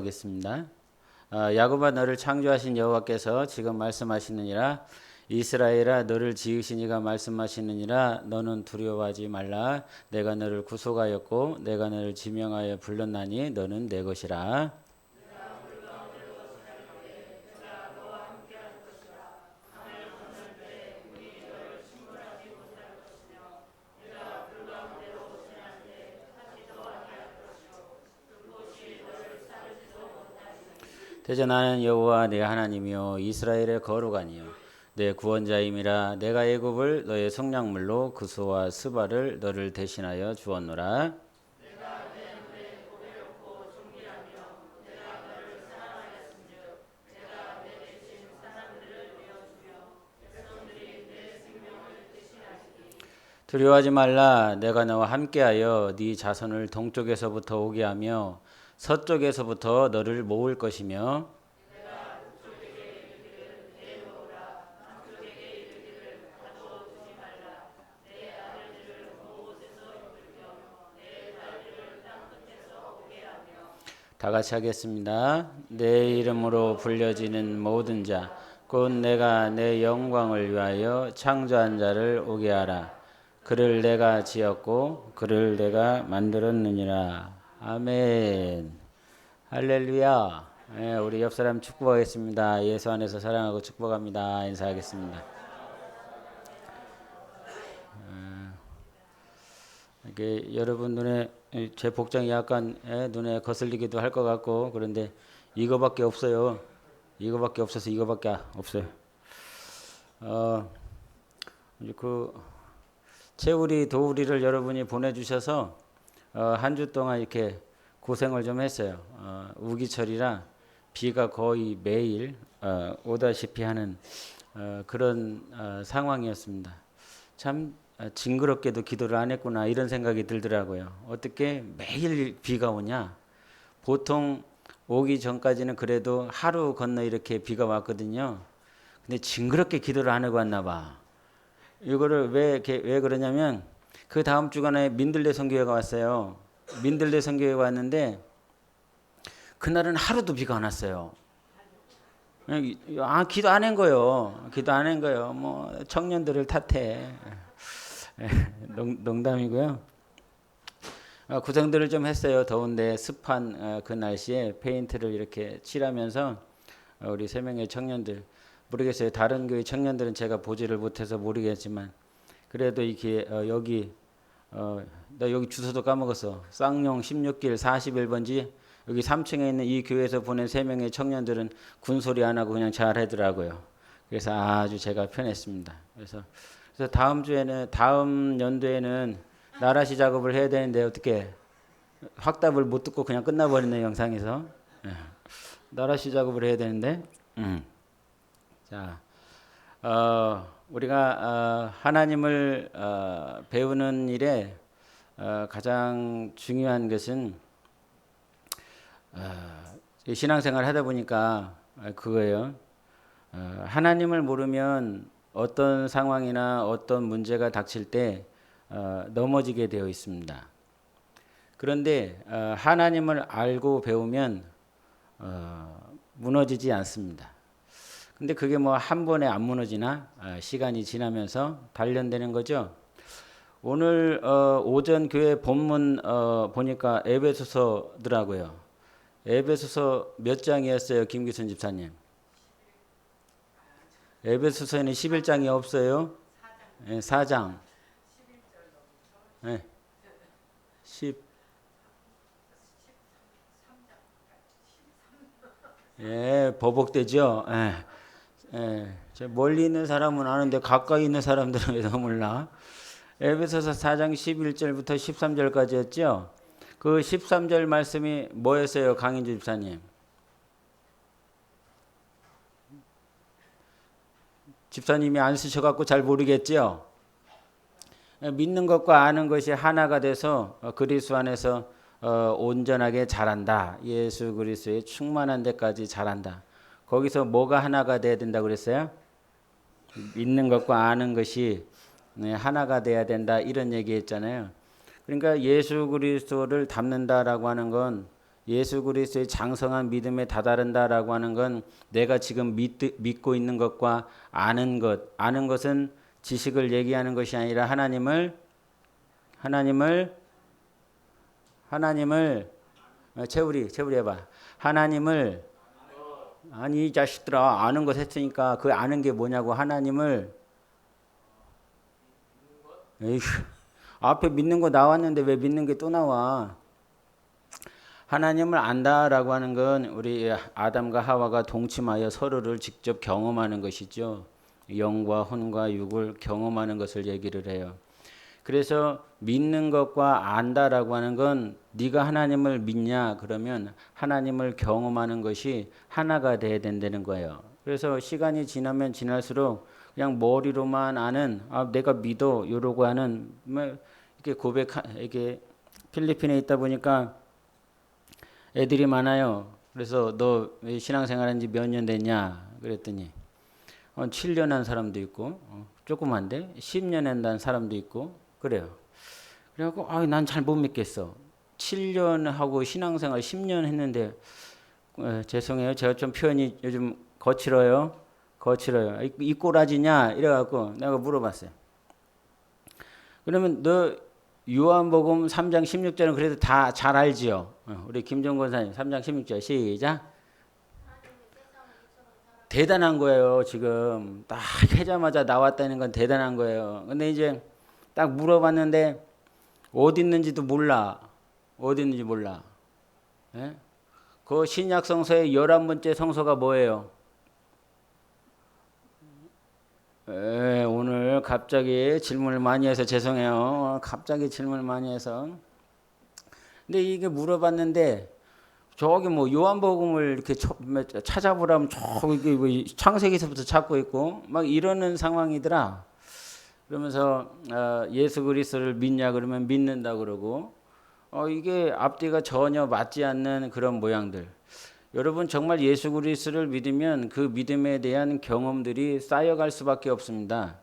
기도하겠습니다. 야곱아 너를 창조하신 여호와께서 지금 말씀하시느니라. 이스라엘아 너를 지으신 이가 말씀하시느니라. 너는 두려워하지 말라. 내가 너를 구속하였고 내가 너를 지명하여 불렀나니 너는 내 것이라. 대저 나는 여호와 내 하나님이요 이스라엘의 거룩하니요 내 구원자임이라. 내가 애굽을 너의 성량물로 구스와 스바를 너를 대신하여 주었노라. 두려워하지 말라. 내가 너와 함께하여 네 자손을 동쪽에서부터 오게 하며 서쪽에서부터 너를 모을 것이며 다 같이 하겠습니다. 내 이름으로 불려지는 모든 자 곧 내가 내 영광을 위하여 창조한 자를 오게 하라. 그를 내가 지었고 그를 내가 만들었느니라. 아멘. 할렐루야. 네, 우리 옆 사람 축복하겠습니다. 예수 안에서 사랑하고 축복합니다. 인사하겠습니다. 이게 여러분 눈에 제 복장이 약간 눈에 거슬리기도 할 것 같고 그런데 이거밖에 없어요. 이거밖에 없어서 이거밖에 없어요. 그 채우리 도우리를 여러분이 보내주셔서 한 주 동안 이렇게 고생을 좀 했어요. 우기철이라 비가 거의 매일 오다시피 하는 그런 상황이었습니다. 참 징그럽게도 기도를 안 했구나 이런 생각이 들더라고요. 어떻게 매일 비가 오냐. 보통 오기 전까지는 그래도 하루 건너 이렇게 비가 왔거든요. 근데 징그럽게 기도를 안 하고 왔나 봐. 이거를 왜 그러냐면 그 다음 주간에 민들레 선교회가 왔어요. 민들레 선교회가 왔는데 그날은 하루도 비가 안 왔어요. 기도 안 한 거예요. 기도 안 한 거예요. 뭐 청년들을 탓해. 농담이고요. 구성들을 좀 했어요. 더운데 습한 그 날씨에 페인트를 이렇게 칠하면서 우리 세 명의 청년들 모르겠어요. 다른 교회 청년들은 제가 보지를 못해서 모르겠지만 그래도 이렇게 나 여기 주소도 까먹었어. 쌍용 16길 41번지 여기 3층에 있는 이 교회에서 보낸 세 명의 청년들은 군소리 안 하고 그냥 잘 하더라고요. 그래서 아주 제가 편했습니다. 그래서 다음 연도에는 나라시 작업을 해야 되는데 어떻게 확답을 못 듣고 그냥 끝나버리네 영상에서. 나라시 작업을 해야 되는데. 자, 우리가 하나님을 배우는 일에 가장 중요한 것은 신앙생활 하다 보니까 그거예요. 하나님을 모르면 어떤 상황이나 어떤 문제가 닥칠 때 넘어지게 되어 있습니다. 그런데 하나님을 알고 배우면 무너지지 않습니다. 근데 그게 뭐 한 번에 안 무너지나 시간이 지나면서 단련되는 거죠. 오늘 오전 교회 본문 보니까 에베소서더라고요. 에베소서 몇 장이었어요, 김기순 집사님? 에베소서에는 11장이 없어요. 4장. 네. 10. 버벅대죠. 저 멀리 있는 사람은 아는데 가까이 있는 사람들은 왜 더 몰라? 에베소서 4장 11절부터 13절까지였죠. 그 13절 말씀이 뭐였어요, 강인주 집사님? 집사님이 안 쓰셔갖고 잘 모르겠죠. 믿는 것과 아는 것이 하나가 돼서 그리스도 안에서 온전하게 자란다. 예수 그리스도의 충만한 데까지 자란다. 거기서 뭐가 하나가 돼야 된다고 그랬어요? 믿는 것과 아는 것이 하나가 돼야 된다. 이런 얘기했잖아요. 그러니까 예수 그리스도를 닮는다라고 하는 건 예수 그리스도의 장성한 믿음에 다다른다라고 하는 건 내가 지금 믿고 있는 것과 아는 것, 아는 것은 지식을 얘기하는 것이 아니라 하나님을 채우리 해봐. 하나님을 아니 이 자식들아 아는 것 했으니까 그 아는 게 뭐냐고 하나님을 에휴, 앞에 믿는 거 나왔는데 왜 믿는 게 또 나와? 하나님을 안다라고 하는 건 우리 아담과 하와가 동침하여 서로를 직접 경험하는 것이죠. 영과 혼과 육을 경험하는 것을 얘기를 해요. 그래서 믿는 것과 안다라고 하는 건 네가 하나님을 믿냐 그러면 하나님을 경험하는 것이 하나가 돼야 된다는 거예요. 그래서 시간이 지나면 지날수록 그냥 머리로만 아는 내가 믿어 이러고 하는 이렇게 이렇게 필리핀에 있다 보니까 애들이 많아요. 그래서 너 신앙생활한 지 몇 년 됐냐 그랬더니 7년 한 사람도 있고 조그만데 10년 한다는 사람도 있고 그래요. 그래갖고 난 잘 못 믿겠어. 7년 하고 신앙생활 10년 했는데 죄송해요. 제가 좀 표현이 요즘 거칠어요. 이 꼬라지냐 이래갖고 내가 물어봤어요. 그러면 너 요한복음 3장 16절은 그래도 다 잘 알지요. 우리 김종 권사님 3장 16절 시작. 대단한 거예요. 지금 딱 하자마자 나왔다는 건 대단한 거예요. 근데 이제 딱 물어봤는데 어디 있는지도 몰라. 예? 그 신약 성서의 11번째 성서가 뭐예요? 오늘 갑자기 질문을 많이 해서 죄송해요. 갑자기 질문을 많이 해서. 근데 이게 물어봤는데 저기 뭐 요한복음을 이렇게 찾아보라면 저기 창세기서부터 찾고 있고 막 이러는 상황이더라. 그러면서 예수 그리스도를 믿냐 그러면 믿는다 그러고 이게 앞뒤가 전혀 맞지 않는 그런 모양들. 여러분 정말 예수 그리스도를 믿으면 그 믿음에 대한 경험들이 쌓여갈 수밖에 없습니다.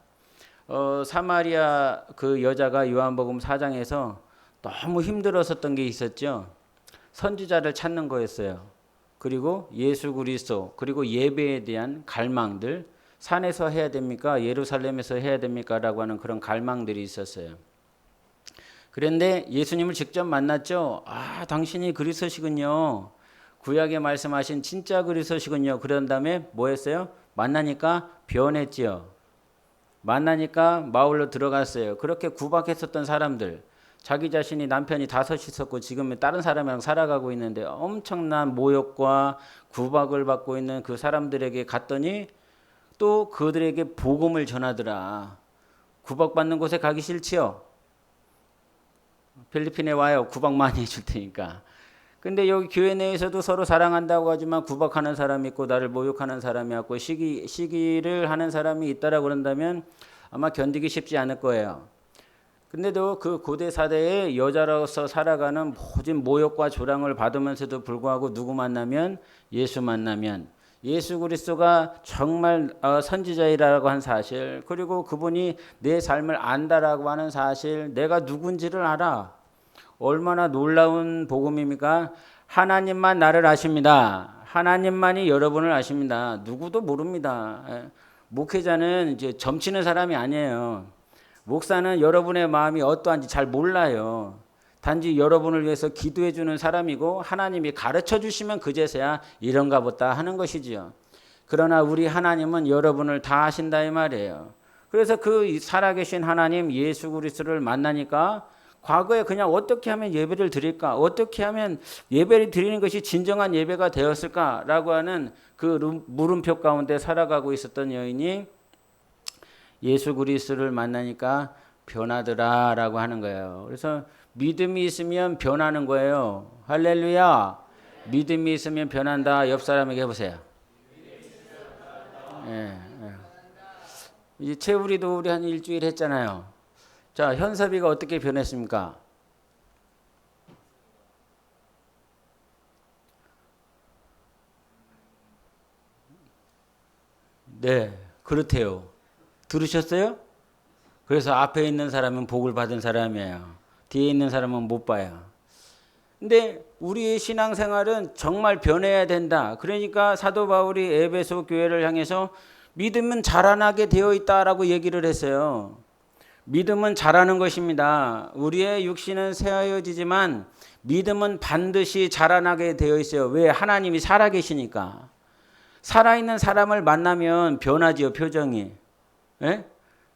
사마리아 그 여자가 요한복음 4장에서 너무 힘들었었던 게 있었죠. 선지자를 찾는 거였어요. 그리고 예수 그리스도 그리고 예배에 대한 갈망들 산에서 해야 됩니까? 예루살렘에서 해야 됩니까? 라고 하는 그런 갈망들이 있었어요. 그런데 예수님을 직접 만났죠. 당신이 그리스도시군요. 구약에 말씀하신 진짜 그리스도시군요. 그런 다음에 뭐 했어요? 만나니까 변했지요. 만나니까 마을로 들어갔어요. 그렇게 구박했었던 사람들, 자기 자신이 남편이 5 있었고 지금은 다른 사람이랑 살아가고 있는데 엄청난 모욕과 구박을 받고 있는 그 사람들에게 갔더니 또 그들에게 복음을 전하더라. 구박받는 곳에 가기 싫지요? 필리핀에 와요. 구박 많이 해줄 테니까. 근데 여기 교회 내에서도 서로 사랑한다고 하지만 구박하는 사람이 있고 나를 모욕하는 사람이 있고 시기를 하는 사람이 있다라고 그런다면 아마 견디기 쉽지 않을 거예요. 근데도 그 고대 사대의 여자로서 살아가는 모든 모욕과 조랑을 받으면서도 불구하고 누구 만나면 예수 만나면 예수 그리스도가 정말 선지자이라고 한 사실 그리고 그분이 내 삶을 안다라고 하는 사실 내가 누군지를 알아. 얼마나 놀라운 복음입니까? 하나님만 나를 아십니다. 하나님만이 여러분을 아십니다. 누구도 모릅니다. 목회자는 이제 점치는 사람이 아니에요. 목사는 여러분의 마음이 어떠한지 잘 몰라요. 단지 여러분을 위해서 기도해 주는 사람이고 하나님이 가르쳐 주시면 그제서야 이런가 보다 하는 것이지요. 그러나 우리 하나님은 여러분을 다 아신다 이 말이에요. 그래서 그 살아계신 하나님 예수 그리스도를 만나니까 과거에 그냥 어떻게 하면 예배를 드릴까? 어떻게 하면 예배를 드리는 것이 진정한 예배가 되었을까라고 하는 그 물음표 가운데 살아가고 있었던 여인이 예수 그리스도를 만나니까 변하더라라고 하는 거예요. 그래서 믿음이 있으면 변하는 거예요. 할렐루야. 믿음이 있으면 변한다. 옆 사람에게 해보세요. 예. 이제 채우리도 우리 한 일주일 했잖아요. 자, 현섭이가 어떻게 변했습니까? 네, 그렇대요. 들으셨어요? 그래서 앞에 있는 사람은 복을 받은 사람이에요. 뒤에 있는 사람은 못 봐요. 근데 우리의 신앙생활은 정말 변해야 된다. 그러니까 사도 바울이 에베소 교회를 향해서 믿음은 자라나게 되어 있다라고 얘기를 했어요. 믿음은 자라는 것입니다. 우리의 육신은 쇠하여지지만 믿음은 반드시 자라나게 되어 있어요. 왜? 하나님이 살아계시니까. 살아있는 사람을 만나면 변하지요, 표정이. 예?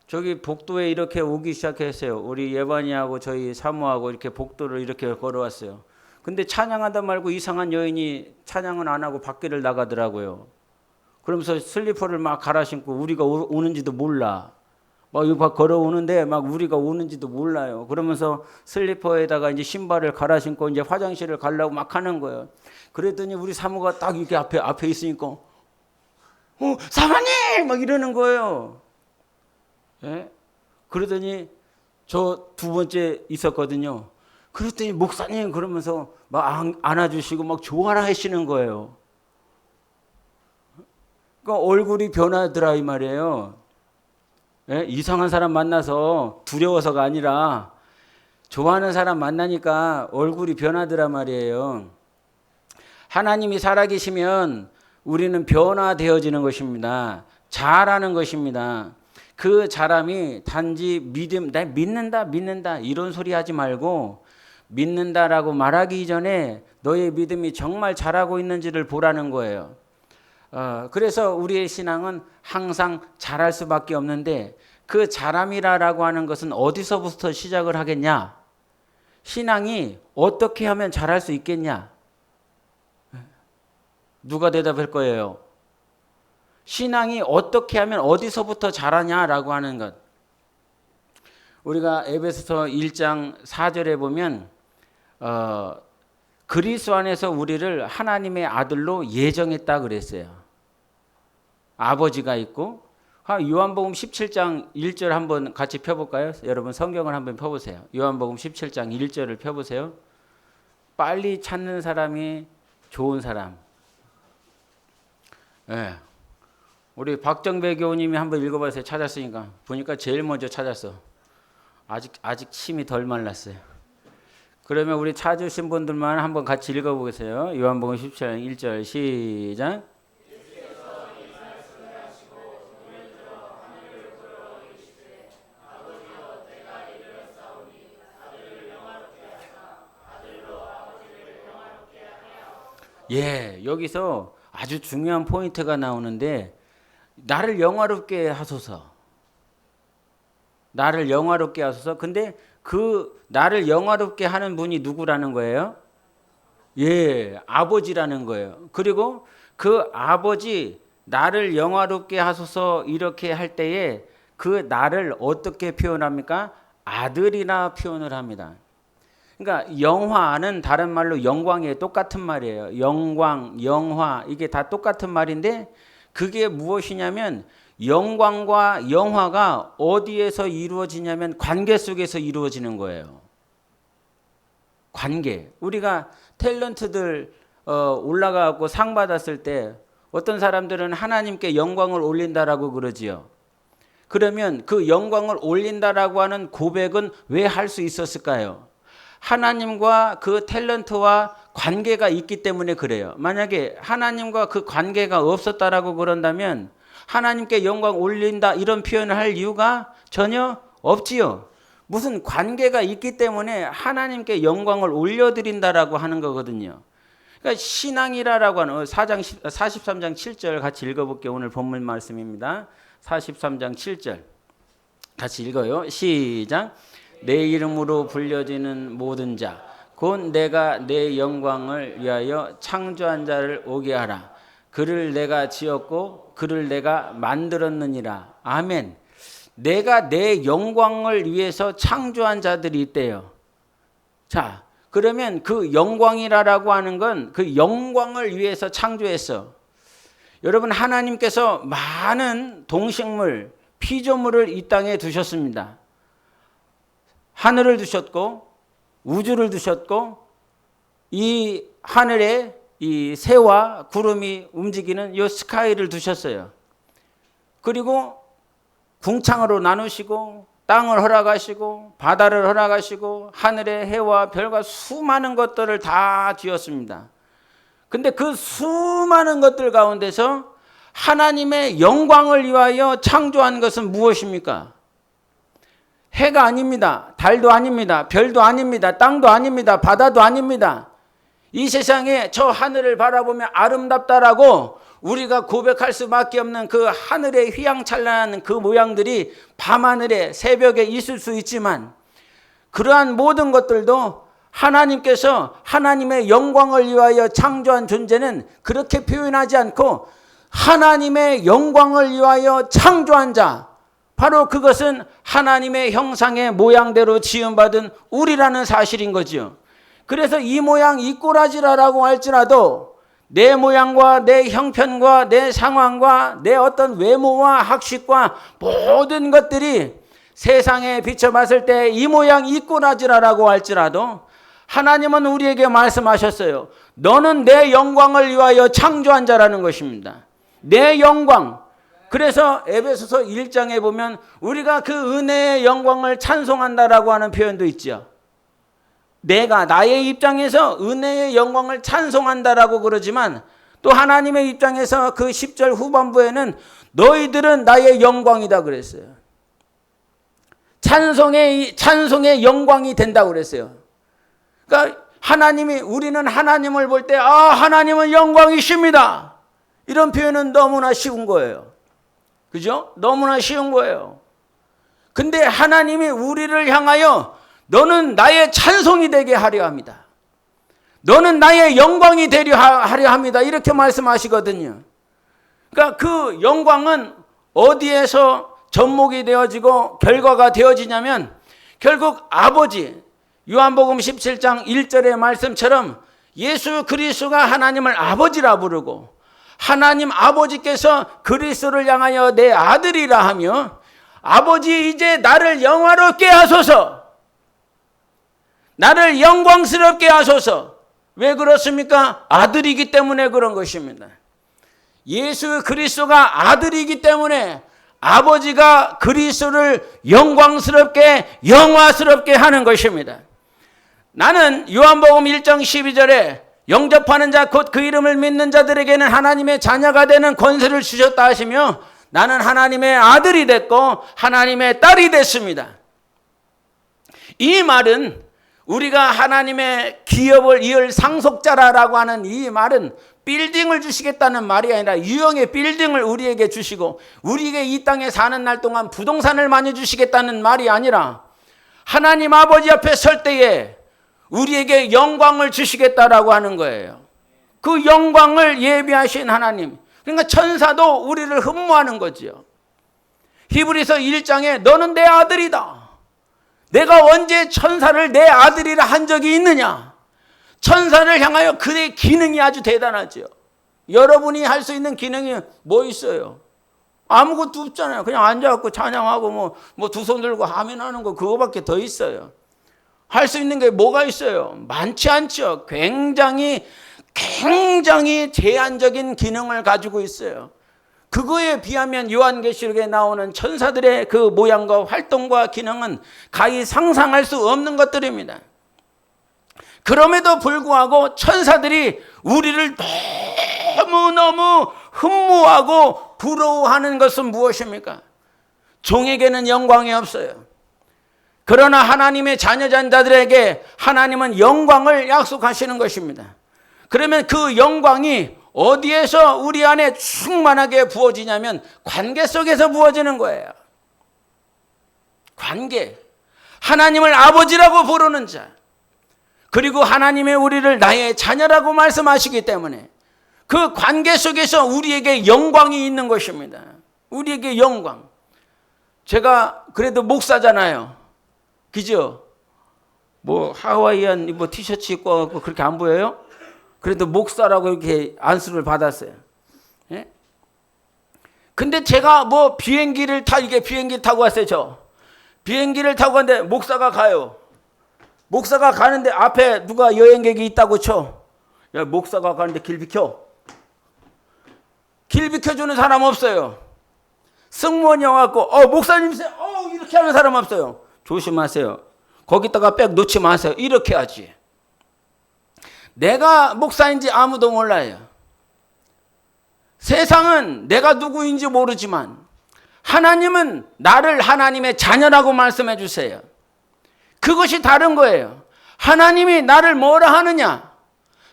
저기 복도에 이렇게 오기 시작했어요. 우리 예반이하고 저희 사모하고 이렇게 복도를 이렇게 걸어왔어요. 근데 찬양하다 말고 이상한 여인이 찬양은 안 하고 밖에를 나가더라고요. 그러면서 슬리퍼를 막 갈아 신고 우리가 오는지도 몰라. 막 이거 걸어오는데 막 우리가 오는지도 몰라요. 그러면서 슬리퍼에다가 이제 신발을 갈아 신고 이제 화장실을 가려고 막 하는 거예요. 그랬더니 우리 사모가 딱 이렇게 앞에 있으니까 사모님! 막 이러는 거예요. 예? 그러더니 저 두 번째 있었거든요. 그랬더니 목사님 그러면서 막 안아주시고 막 좋아라 하시는 거예요. 그러니까 얼굴이 변하더라 이 말이에요. 예? 이상한 사람 만나서 두려워서가 아니라 좋아하는 사람 만나니까 얼굴이 변하더라 말이에요. 하나님이 살아계시면 우리는 변화되어지는 것입니다. 자라는 것입니다. 그 자람이 단지 믿음, 나 믿는다 이런 소리 하지 말고 믿는다라고 말하기 이전에 너의 믿음이 정말 자라고 있는지를 보라는 거예요. 그래서 우리의 신앙은 항상 자랄 수밖에 없는데 그 자람이라고 하는 것은 어디서부터 시작을 하겠냐? 신앙이 어떻게 하면 자랄 수 있겠냐? 누가 대답할 거예요? 신앙이 어떻게 하면 어디서부터 자라냐라고 하는 것. 우리가 에베소서 1장 4절에 보면 그리스도 안에서 우리를 하나님의 아들로 예정했다 그랬어요. 아버지가 있고 요한복음 17장 1절 한번 같이 펴볼까요? 여러분 성경을 한번 펴보세요. 요한복음 17장 1절을 펴보세요. 빨리 찾는 사람이 좋은 사람. 네. 우리 박정배 교우님이 한번 읽어보세요. 찾았으니까. 보니까 제일 먼저 찾았어. 아직 침이 덜 말랐어요. 그러면 우리 찾으신 분들만 한번 같이 읽어보세요. 요한복음 17장 1절 시작. 예, 여기서 아주 중요한 포인트가 나오는데 나를 영화롭게 하소서. 나를 영화롭게 하소서. 근데 그 나를 영화롭게 하는 분이 누구라는 거예요? 예, 아버지라는 거예요. 그리고 그 아버지 나를 영화롭게 하소서 이렇게 할 때에 그 나를 어떻게 표현합니까? 아들이라 표현을 합니다. 그러니까 영화는 다른 말로 영광이에요. 똑같은 말이에요. 영광, 영화 이게 다 똑같은 말인데 그게 무엇이냐면 영광과 영화가 어디에서 이루어지냐면 관계 속에서 이루어지는 거예요. 관계. 우리가 탤런트들 올라가고 상 받았을 때 어떤 사람들은 하나님께 영광을 올린다라고 그러지요. 그러면 그 영광을 올린다라고 하는 고백은 왜 할 수 있었을까요? 하나님과 그 탤런트와 관계가 있기 때문에 그래요. 만약에 하나님과 그 관계가 없었다라고 그런다면 하나님께 영광 올린다 이런 표현을 할 이유가 전혀 없지요. 무슨 관계가 있기 때문에 하나님께 영광을 올려드린다라고 하는 거거든요. 그러니까 신앙이라고 하는 43장 7절 같이 읽어볼게요. 오늘 본문 말씀입니다. 43장 7절 같이 읽어요. 시작. 내 이름으로 불려지는 모든 자 곧 내가 내 영광을 위하여 창조한 자를 오게 하라. 그를 내가 지었고 그를 내가 만들었느니라. 아멘. 내가 내 영광을 위해서 창조한 자들이 있대요. 자, 그러면 그 영광이라고 하는 건 그 영광을 위해서 창조했어. 여러분 하나님께서 많은 동식물, 피조물을 이 땅에 두셨습니다. 하늘을 두셨고 우주를 두셨고 이 하늘에 이 새와 구름이 움직이는 이 스카이를 두셨어요. 그리고 궁창으로 나누시고 땅을 허락하시고 바다를 허락하시고 하늘의 해와 별과 수많은 것들을 다 지었습니다. 근데 그 수많은 것들 가운데서 하나님의 영광을 위하여 창조한 것은 무엇입니까? 해가 아닙니다. 달도 아닙니다. 별도 아닙니다. 땅도 아닙니다. 바다도 아닙니다. 이 세상에 저 하늘을 바라보며 아름답다라고 우리가 고백할 수밖에 없는 그 하늘의 휘황찬란한 그 모양들이 밤하늘에 새벽에 있을 수 있지만, 그러한 모든 것들도 하나님께서 하나님의 영광을 위하여 창조한 존재는 그렇게 표현하지 않고 하나님의 영광을 위하여 창조한 자, 바로 그것은 하나님의 형상의 모양대로 지음받은 우리라는 사실인 거죠. 그래서 이 모양 이 꼬라지라라고 할지라도 내 모양과 내 형편과 내 상황과 내 어떤 외모와 학식과 모든 것들이 세상에 비춰봤을 때 이 모양 이 꼬라지라라고 할지라도 하나님은 우리에게 말씀하셨어요. 너는 내 영광을 위하여 창조한 자라는 것입니다. 내 영광. 그래서 에베소서 1장에 보면 우리가 그 은혜의 영광을 찬송한다라고 하는 표현도 있죠. 내가 나의 입장에서 은혜의 영광을 찬송한다라고 그러지만 또 하나님의 입장에서 그 10절 후반부에는 너희들은 나의 영광이다 그랬어요. 찬송의 영광이 된다고 그랬어요. 그러니까 우리는 하나님을 볼 때 하나님은 영광이십니다. 이런 표현은 너무나 쉬운 거예요. 그죠? 너무나 쉬운 거예요. 근데 하나님이 우리를 향하여 너는 나의 찬송이 되게 하려 합니다. 너는 나의 영광이 되려 하려 합니다. 이렇게 말씀하시거든요. 그러니까 그 영광은 어디에서 접목이 되어지고 결과가 되어지냐면 결국 아버지, 요한복음 17장 1절의 말씀처럼 예수 그리스도가 하나님을 아버지라 부르고 하나님 아버지께서 그리스도를 향하여 내 아들이라 하며 아버지 이제 나를 영화롭게 하소서, 나를 영광스럽게 하소서. 왜 그렇습니까? 아들이기 때문에 그런 것입니다. 예수 그리스도가 아들이기 때문에 아버지가 그리스도를 영광스럽게 영화스럽게 하는 것입니다. 나는 요한복음 1장 12절에 영접하는 자 곧 그 이름을 믿는 자들에게는 하나님의 자녀가 되는 권세를 주셨다 하시며 나는 하나님의 아들이 됐고 하나님의 딸이 됐습니다. 이 말은 우리가 하나님의 기업을 이을 상속자라고 하는 이 말은 빌딩을 주시겠다는 말이 아니라 유형의 빌딩을 우리에게 주시고 우리에게 이 땅에 사는 날 동안 부동산을 많이 주시겠다는 말이 아니라 하나님 아버지 앞에 설 때에 우리에게 영광을 주시겠다라고 하는 거예요. 그 영광을 예비하신 하나님. 그러니까 천사도 우리를 흠모하는 거죠. 히브리서 1장에 너는 내 아들이다. 내가 언제 천사를 내 아들이라 한 적이 있느냐? 천사를 향하여 그의 기능이 아주 대단하죠. 여러분이 할 수 있는 기능이 뭐 있어요? 아무것도 없잖아요. 그냥 앉아갖고 찬양하고 뭐 두 손 들고 아멘 하는 거 그거밖에 더 있어요. 할 수 있는 게 뭐가 있어요? 많지 않죠. 굉장히 제한적인 기능을 가지고 있어요. 그거에 비하면 요한계시록에 나오는 천사들의 그 모양과 활동과 기능은 가히 상상할 수 없는 것들입니다. 그럼에도 불구하고 천사들이 우리를 너무너무 흠모하고 부러워하는 것은 무엇입니까? 종에게는 영광이 없어요. 그러나 하나님의 자녀자들에게 하나님은 영광을 약속하시는 것입니다. 그러면 그 영광이 어디에서 우리 안에 충만하게 부어지냐면 관계 속에서 부어지는 거예요. 관계. 하나님을 아버지라고 부르는 자. 그리고 하나님의 우리를 나의 자녀라고 말씀하시기 때문에 그 관계 속에서 우리에게 영광이 있는 것입니다. 우리에게 영광. 제가 그래도 목사잖아요. 그죠? 뭐 하와이안 뭐 티셔츠 입고 그렇게 안 보여요? 그래도 목사라고 이렇게 안수를 받았어요. 예? 근데 제가 뭐 비행기를 타고 왔어요. 비행기를 타고 갔는데 목사가 가요. 목사가 가는데 앞에 누가 여행객이 있다고 쳐. 야, 목사가 가는데 길 비켜. 길 비켜주는 사람 없어요. 승무원이 와갖고 목사님이세요? 이렇게 이렇게 하는 사람 없어요. 조심하세요. 거기다가 백 놓지 마세요. 이렇게 하지. 내가 목사인지 아무도 몰라요. 세상은 내가 누구인지 모르지만 하나님은 나를 하나님의 자녀라고 말씀해 주세요. 그것이 다른 거예요. 하나님이 나를 뭐라 하느냐?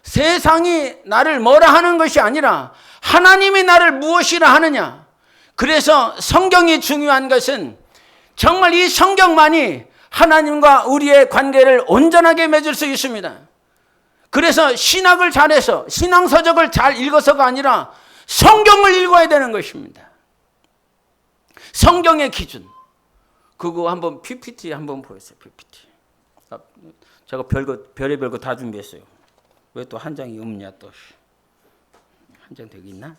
세상이 나를 뭐라 하는 것이 아니라 하나님이 나를 무엇이라 하느냐? 그래서 성경이 중요한 것은 정말 이 성경만이 하나님과 우리의 관계를 온전하게 맺을 수 있습니다. 그래서 신학을 잘해서 신앙서적을 잘 읽어서가 아니라 성경을 읽어야 되는 것입니다. 성경의 기준. 그거 한번 PPT 한번 보여주세요. PPT. 제가 별의별 거 다 준비했어요. 왜 또 한 장이 없냐 또. 한 장 되게 있나?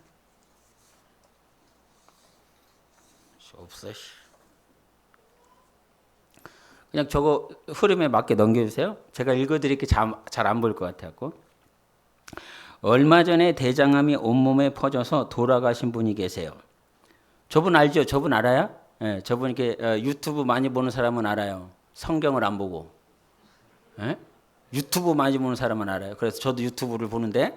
없어. 그냥 저거 흐름에 맞게 넘겨주세요. 제가 읽어드릴게 잘 안 보일 것 같아요. 얼마 전에 대장암이 온몸에 퍼져서 돌아가신 분이 계세요. 저분 알죠? 저분 알아요? 네, 저분 이렇게 유튜브 많이 보는 사람은 알아요. 성경을 안 보고. 네? 유튜브 많이 보는 사람은 알아요. 그래서 저도 유튜브를 보는데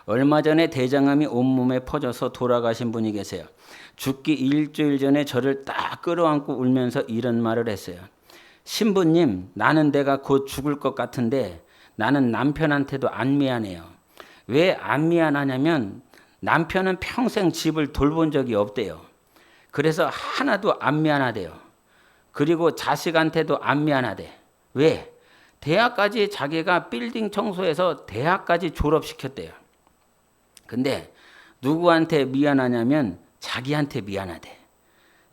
얼마 전에 대장암이 온몸에 퍼져서 돌아가신 분이 계세요. 죽기 일주일 전에 저를 딱 끌어안고 울면서 이런 말을 했어요. 신부님, 나는 내가 곧 죽을 것 같은데 나는 남편한테도 안 미안해요. 왜 안 미안하냐면 남편은 평생 집을 돌본 적이 없대요. 그래서 하나도 안 미안하대요. 그리고 자식한테도 안 미안하대. 왜? 대학까지 자기가 빌딩 청소해서 대학까지 졸업시켰대요. 근데 누구한테 미안하냐면 자기한테 미안하대.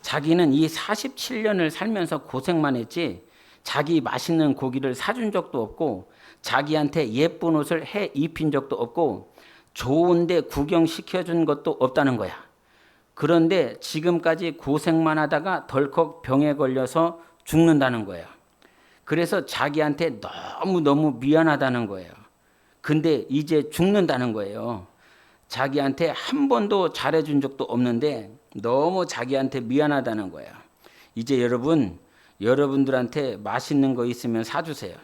자기는 이 47년을 살면서 고생만 했지 자기 맛있는 고기를 사준 적도 없고 자기한테 예쁜 옷을 해 입힌 적도 없고 좋은데 구경시켜준 것도 없다는 거야. 그런데 지금까지 고생만 하다가 덜컥 병에 걸려서 죽는다는 거예요. 그래서 자기한테 너무너무 미안하다는 거예요. 근데 이제 죽는다는 거예요. 자기한테 한 번도 잘해준 적도 없는데 너무 자기한테 미안하다는 거예요. 이제 여러분들한테 맛있는 거 있으면 사주세요.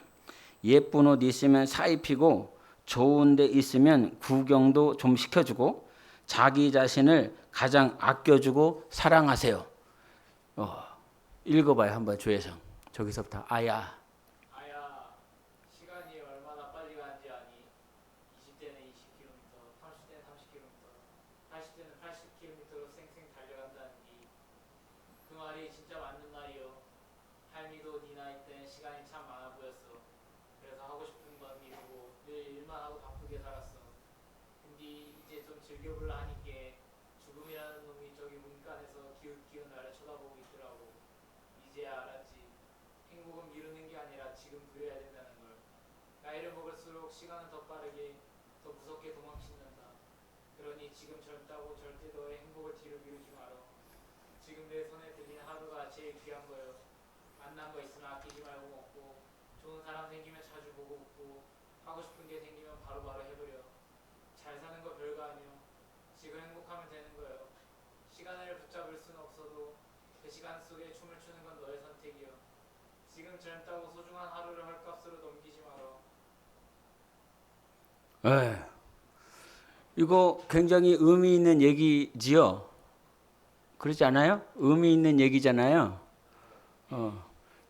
예쁜 옷 있으면 사 입히고 좋은 데 있으면 구경도 좀 시켜주고 자기 자신을 가장 아껴주고 사랑하세요. 읽어봐요. 한번 조혜성. 저기서부터 아야. 시간이 얼마나 빨리 가는지 아니. 20대는 20km, 30대는 30km, 80대는 80km로 쌩쌩 달려간다는 그 말이 진짜 맞는 말이요. 할미도 네 나이 때 시간이 참 많아 보였어. 그래서 하고 싶은 건 미루고 늘 일만 하고 바쁘게 살았어. 근데 이제 좀 즐겨볼라 하니까 죽음이라는 놈이 저기 문간에서 기웃기웃 나를 쳐다보고 있더라고. 이제야 알았지. 행복은 미루는 게 아니라 지금 누려야 된다는 걸. 나이를 먹을수록 시간은 더 빠르게, 더 무섭게 도망친단다. 그러니 지금 젊다고 절대 너의 행복을 뒤로 미루지 마라. 지금 내 손에 들린 하루가 제일 귀한 거요. 만난 거 있으면 아끼지 말고 먹고, 좋은 사람 생기면 자주 보고 웃고, 하고 싶은 게 생기면 바로바로 해버려. 잘 사는 거 별거 아니요. 지금 행복하면 되는 거요. 시간을 붙잡을 수는 없어도 그 시간 속에 춤을 추는 건 너의 선택이요. 지금 젊다고 소중한 하루를 헐값으로 넘기지 마라. 이거 굉장히 의미 있는 얘기지요. 그렇지 않아요? 의미 있는 얘기잖아요.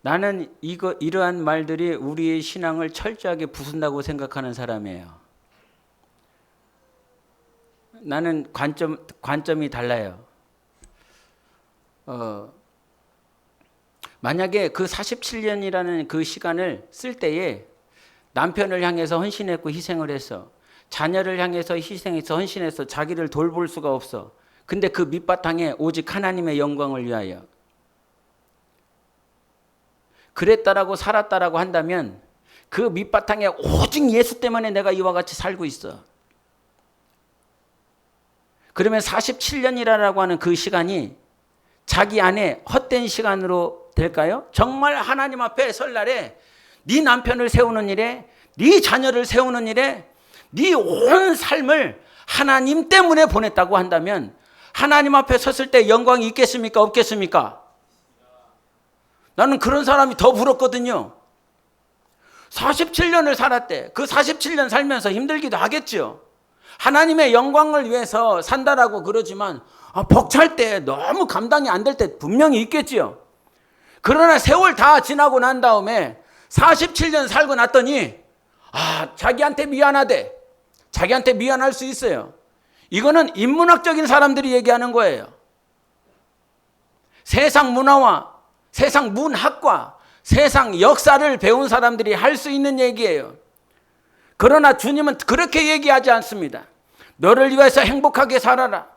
나는 이러한 말들이 우리의 신앙을 철저하게 부순다고 생각하는 사람이에요. 나는 관점이 달라요. 만약에 그 47년이라는 그 시간을 쓸 때에 남편을 향해서 헌신했고 희생을 했어. 자녀를 향해서 희생해서 헌신해서 자기를 돌볼 수가 없어. 근데 그 밑바탕에 오직 하나님의 영광을 위하여 그랬다라고 살았다라고 한다면 그 밑바탕에 오직 예수 때문에 내가 이와 같이 살고 있어. 그러면 47년이라고 하는 그 시간이 자기 안에 헛된 시간으로 될까요? 정말 하나님 앞에 설날에 네 남편을 세우는 일에, 네 자녀를 세우는 일에 네 온 삶을 하나님 때문에 보냈다고 한다면 하나님 앞에 섰을 때 영광이 있겠습니까? 없겠습니까? 나는 그런 사람이 더 부럽거든요. 47년을 살았대. 그 47년 살면서 힘들기도 하겠죠. 하나님의 영광을 위해서 산다라고 그러지만 벅찰 때, 너무 감당이 안 될 때 분명히 있겠지요. 그러나 세월 다 지나고 난 다음에 47년 살고 났더니 자기한테 미안하대. 자기한테 미안할 수 있어요. 이거는 인문학적인 사람들이 얘기하는 거예요. 세상 문화와 세상 문학과 세상 역사를 배운 사람들이 할 수 있는 얘기예요. 그러나 주님은 그렇게 얘기하지 않습니다. 너를 위해서 행복하게 살아라.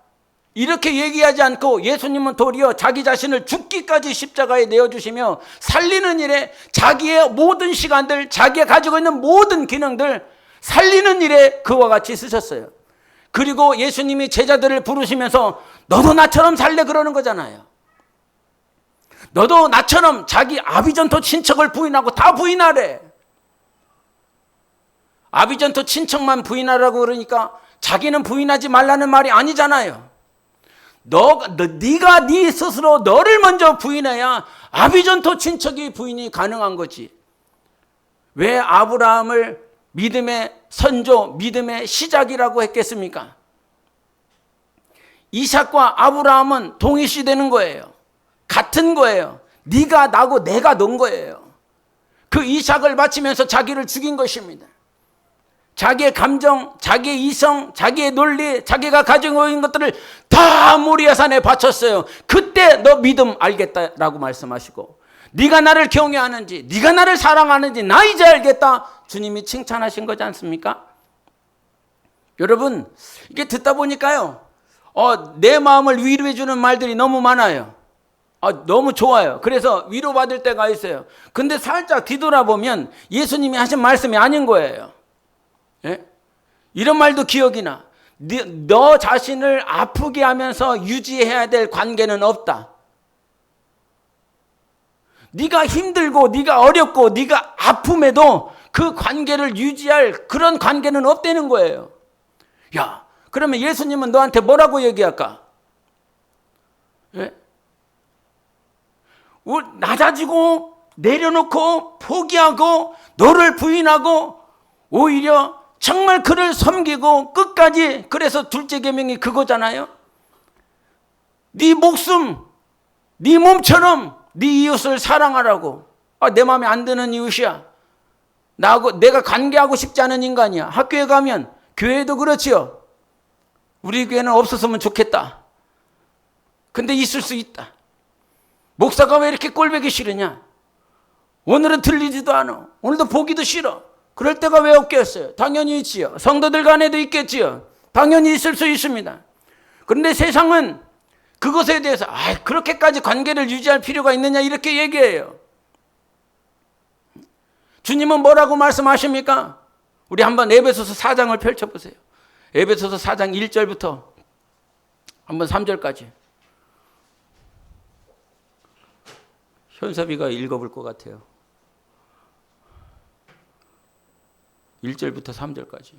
이렇게 얘기하지 않고 예수님은 도리어 자기 자신을 죽기까지 십자가에 내어주시며 살리는 일에 자기의 모든 시간들, 자기가 가지고 있는 모든 기능들 살리는 일에 그와 같이 쓰셨어요. 그리고 예수님이 제자들을 부르시면서 너도 나처럼 살래 그러는 거잖아요. 너도 나처럼 자기 아비전토 친척을 부인하고 다 부인하래. 아비전토 친척만 부인하라고 그러니까 자기는 부인하지 말라는 말이 아니잖아요. 네가 네 스스로 너를 먼저 부인해야 아비전토 친척이 부인이 가능한 거지. 왜 아브라함을 믿음의 선조, 믿음의 시작이라고 했겠습니까? 이삭과 아브라함은 동일시되는 거예요. 같은 거예요. 네가 나고 내가 넌 거예요. 그 이삭을 바치면서 자기를 죽인 것입니다. 자기의 감정, 자기의 이성, 자기의 논리, 자기가 가지고 있는 것들을 다 모리아산에 바쳤어요. 그때 너 믿음 알겠다라고 말씀하시고, 네가 나를 경외하는지, 네가 나를 사랑하는지 나 이제 알겠다. 주님이 칭찬하신 거지 않습니까? 여러분, 이게 듣다 보니까요, 내 마음을 위로해 주는 말들이 너무 많아요. 너무 좋아요. 그래서 위로받을 때가 있어요. 근데 살짝 뒤돌아보면 예수님이 하신 말씀이 아닌 거예요. 예? 이런 말도 기억이 나. 너 자신을 아프게 하면서 유지해야 될 관계는 없다. 네가 힘들고 네가 어렵고 네가 아픔에도 그 관계를 유지할 그런 관계는 없다는 거예요. 야, 그러면 예수님은 너한테 뭐라고 얘기할까? 예? 낮아지고 내려놓고 포기하고 너를 부인하고 오히려 정말 그를 섬기고 끝까지, 그래서 둘째 계명이 그거잖아요. 네 목숨, 네 몸처럼 네 이웃을 사랑하라고. 내 마음에 안 드는 이웃이야. 나하고 내가 관계하고 싶지 않은 인간이야. 학교에 가면, 교회도 그렇지요. 우리 교회는 없었으면 좋겠다. 근데 있을 수 있다. 목사가 왜 이렇게 꼴보기 싫으냐? 오늘은 들리지도 않아. 오늘도 보기도 싫어. 그럴 때가 왜 없겠어요? 당연히 있지요. 성도들 간에도 있겠지요. 당연히 있을 수 있습니다. 그런데 세상은 그것에 대해서 그렇게까지 관계를 유지할 필요가 있느냐 이렇게 얘기해요. 주님은 뭐라고 말씀하십니까? 우리 한번 에베소서 4장을 펼쳐보세요. 에베소서 4장 1절부터 한번 3절까지. 현섭이가 읽어볼 것 같아요. 1절부터 3절까지.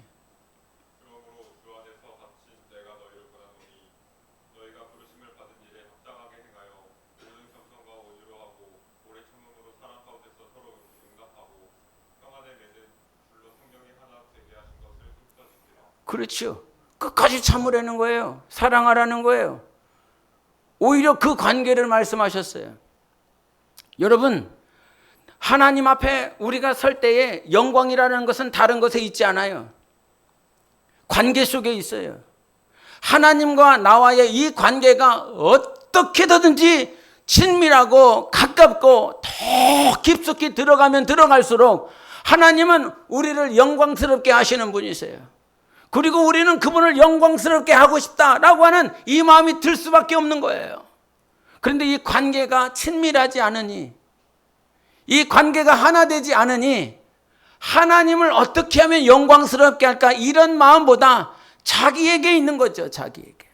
그러므로 주 안에서 갇힌 내가 너희를 권하노니 너희가 부르심을 받은 일에 합당하게 행하여 모든 겸손과 온유로 하고 오래 참음으로 사랑 가운데서 서로 용납하고 평안에 맺은 줄로 성령이 하나 되게 하신 것을 힘써주시라. 그렇죠. 끝까지 참으라는 거예요. 사랑하라는 거예요. 오히려 그 관계를 말씀하셨어요. 여러분, 하나님 앞에 우리가 설 때에 영광이라는 것은 다른 것에 있지 않아요. 관계 속에 있어요. 하나님과 나와의 이 관계가 어떻게든지 친밀하고 가깝고 더 깊숙이 들어가면 들어갈수록 하나님은 우리를 영광스럽게 하시는 분이세요. 그리고 우리는 그분을 영광스럽게 하고 싶다라고 하는 이 마음이 들 수밖에 없는 거예요. 그런데 이 관계가 친밀하지 않으니, 이 관계가 하나 되지 않으니 하나님을 어떻게 하면 영광스럽게 할까, 이런 마음보다 자기에게 있는 거죠. 자기에게.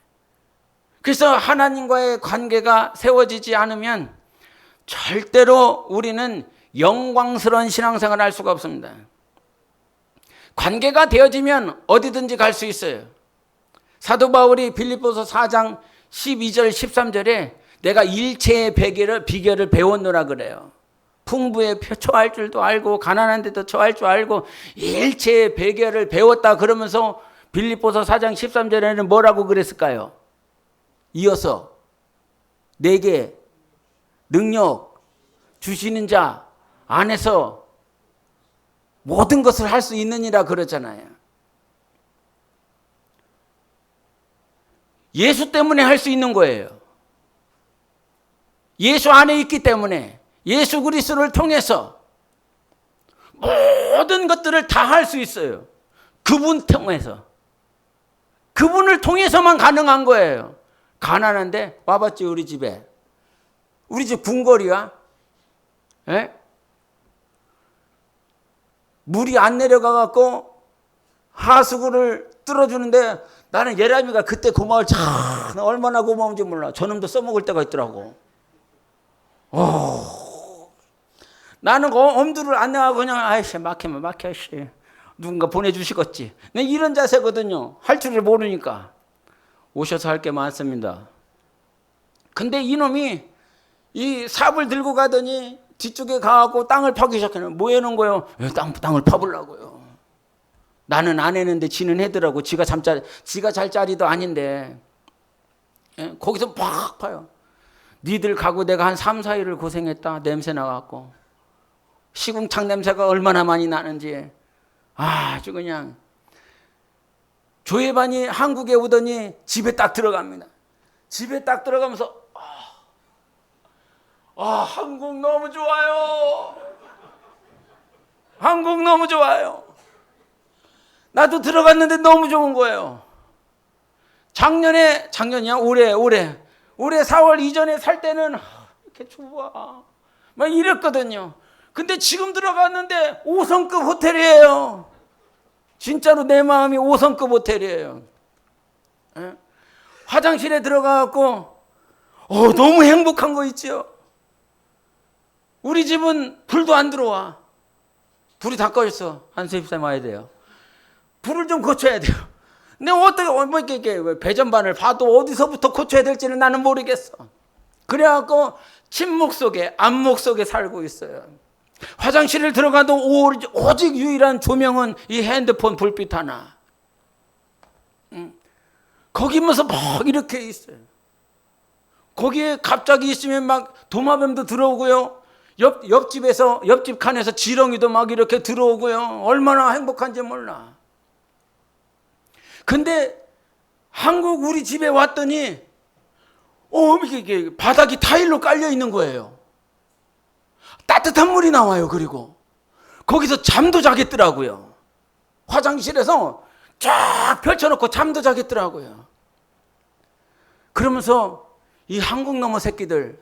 그래서 하나님과의 관계가 세워지지 않으면 절대로 우리는 영광스러운 신앙생활을 할 수가 없습니다. 관계가 되어지면 어디든지 갈 수 있어요. 사도 바울이 빌립보서 4장 12절 13절에 내가 일체의 비결을 배웠노라 그래요. 풍부에 처할 줄도 알고 가난한데도 처할 줄 알고 일체의 베개를 배웠다 그러면서 빌립보서 4장 13절에는 뭐라고 그랬을까요? 이어서 내게 능력 주시는 자 안에서 모든 것을 할 수 있느니라 그러잖아요. 예수 때문에 할 수 있는 거예요. 예수 안에 있기 때문에 예수 그리스도를 통해서 모든 것들을 다 할 수 있어요. 그분 통해서. 그분을 통해서만 가능한 거예요. 가난한데 와봤지 우리 집에. 우리 집 궁궐이야. 에? 물이 안 내려가 갖고 하수구를 뚫어주는데 나는 예람이가 그때 고마울 참 얼마나 고마운지 몰라. 저놈도 써먹을 때가 있더라고. 나는 엄두를 안 내고 그냥 아이씨 막히면 막혀 씨. 누군가 보내주시겠지. 내 이런 자세거든요. 할 줄을 모르니까. 오셔서 할 게 많습니다. 근데 이놈이 이 삽을 들고 가더니 뒤쪽에 가갖고 땅을 파기 시작하는. 뭐 해놓은 거예요? 땅을 파보려고요. 나는 안 했는데 지는 해더라고. 지가 잘 자리도 아닌데. 예? 거기서 팍 파요. 니들 가고 내가 한 3, 4일을 고생했다. 냄새 나갖고. 시궁창 냄새가 얼마나 많이 나는지. 아주 그냥. 조회반이 한국에 오더니 집에 딱 들어갑니다. 집에 딱 들어가면서 한국 너무 좋아요. 한국 너무 좋아요. 나도 들어갔는데 너무 좋은 거예요. 작년이야? 올해 4월 이전에 살 때는 이렇게 좋아. 막 이랬거든요. 근데 지금 들어갔는데 5성급 호텔이에요. 진짜로 내 마음이 5성급 호텔이에요. 예? 화장실에 들어가갖고 너무 행복한 거 있죠. 우리 집은 불도 안 들어와. 불이 다 꺼졌어. 한세입사 와야 돼요. 불을 좀 고쳐야 돼요. 근데 어떻게 이렇게 배전반을 봐도 어디서부터 고쳐야 될지는 나는 모르겠어. 그래갖고 침묵 속에 안목 속에 살고 있어요. 화장실을 들어가도 오직 유일한 조명은 이 핸드폰 불빛 하나. 거기면서 막 이렇게 있어요. 거기에 갑자기 있으면 막 도마뱀도 들어오고요. 옆집 칸에서 지렁이도 막 이렇게 들어오고요. 얼마나 행복한지 몰라. 근데 한국 우리 집에 왔더니 이게 바닥이 타일로 깔려 있는 거예요. 따뜻한 물이 나와요. 그리고 거기서 잠도 자겠더라고요. 화장실에서 쫙 펼쳐놓고 잠도 자겠더라고요. 그러면서 이 한국 놈의 새끼들,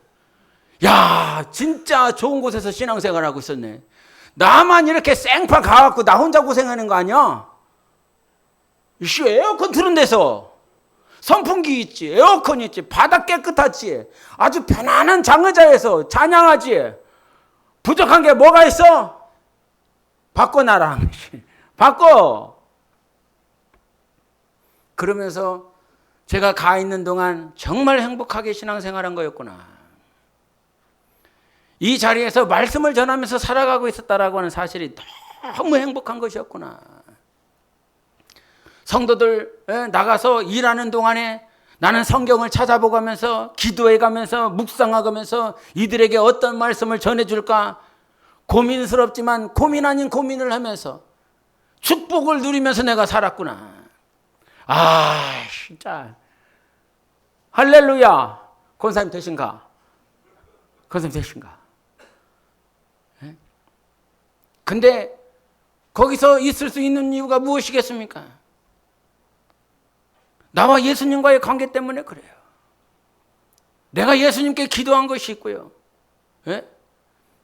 야 진짜 좋은 곳에서 신앙생활하고 있었네. 나만 이렇게 생파 가갖고 나 혼자 고생하는 거 아니야? 이씨 에어컨 틀은 데서 선풍기 있지, 에어컨 있지, 바닥 깨끗하지, 아주 편안한 장의자에서 찬양하지. 부족한 게 뭐가 있어? 바꿔 나랑 바꿔. 그러면서 제가 가 있는 동안 정말 행복하게 신앙생활한 거였구나. 이 자리에서 말씀을 전하면서 살아가고 있었다라고 하는 사실이 너무 행복한 것이었구나. 성도들 나가서 일하는 동안에 나는 성경을 찾아보가면서 기도해가면서 묵상하면서 이들에게 어떤 말씀을 전해줄까 고민스럽지만 고민 아닌 고민을 하면서 축복을 누리면서 내가 살았구나. 진짜 할렐루야. 권사님 되신가? 권사님 되신가? 근데 거기서 있을 수 있는 이유가 무엇이겠습니까? 나와 예수님과의 관계 때문에 그래요. 내가 예수님께 기도한 것이 있고요. 예?